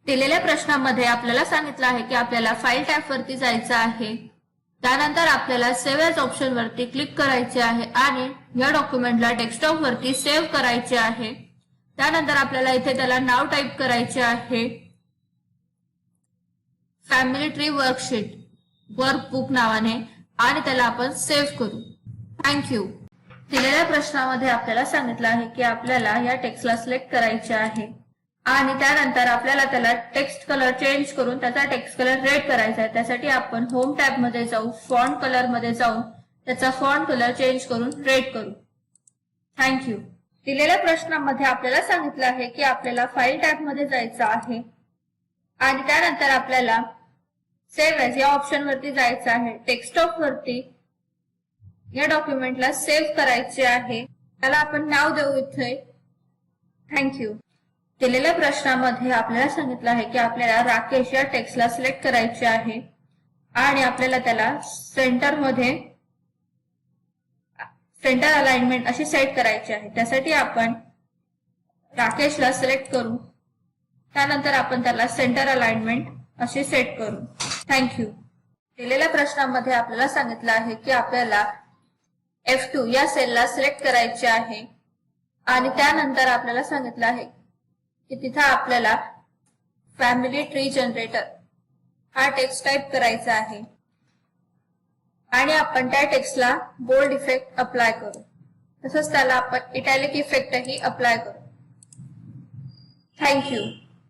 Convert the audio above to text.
दिलेल्या प्रश्नामध्ये आपल्याला सांगितलं आहे की आपल्याला फाईल टॅब वरती जायचं आहे। त्यानंतर आपल्याला सेव्ह एज ऑप्शन वरती क्लिक करायचे आहे आणि या डॉक्युमेंटला डेस्कटॉप वरती सेव्ह करायचे आहे। त्यानंतर आपल्याला इथे त्याला नाव टाइप करायचे आहे, फॅमिली ट्री वर्कशीट वर्कबुक नावाने, आणि त्याला आपण सेव्ह करू। थँक्यू। दिलेल्या प्रश्नामध्ये आपल्याला सांगितलं आहे की आपल्याला या टेक्स्टला सिलेक्ट करायचे आहे आणि त्यानंतर आपल्याला त्याला टेक्स्ट कलर चेंज करून त्याचा टेक्स्ट कलर रेड करायचा आहे। त्यासाठी आपण होम टॅब मध्ये जाऊ, फॉन्ट कलर मध्ये जाऊन त्याचा फॉन्ट कलर चेंज करून रेड करू। थँक्यू। दिलेल्या प्रश्नामध्ये आपल्याला सांगितलं आहे की आपल्याला फाईल टॅब मध्ये जायचं आहे आणि त्यानंतर आपल्याला सेव्ह एज या ऑप्शन वरती जायचं आहे। डेस्कटॉप वरती या डॉक्युमेंटला सेव्ह करायचे आहे, त्याला आपण नाव देऊ इथे थँक्यू। दिलेल्या प्रश्नामध्ये आपल्याला सांगितलं आहे की आपल्याला राकेश या टेक्स्टला सिलेक्ट करायचे आहे आणि आपल्याला त्याला सेंटर अलाइनमेंट अशी सेट करायची आहे। त्यासाठी आपण राकेशला सिलेक्ट करू, त्यानंतर आपण त्याला सेंटर अलाइनमेंट अशी सेट करू। थँक्यू। दिलेल्या प्रश्नामध्ये आपल्याला सांगितलं आहे की आपल्याला F2 या सेलला सिलेक्ट करायचे आहे आणि त्यानंतर आपल्याला सांगितलं आहे की तिथे आपल्याला फॅमिली ट्री जनरेटर हा टेक्स्ट टाइप करायचा आहे आणि आपण त्या टेक्स्टला बोल्ड इफेक्ट अप्लाय करू, तसंच त्याला आपण इटॅलिक इफेक्टही अप्लाय करू। थँक्यू।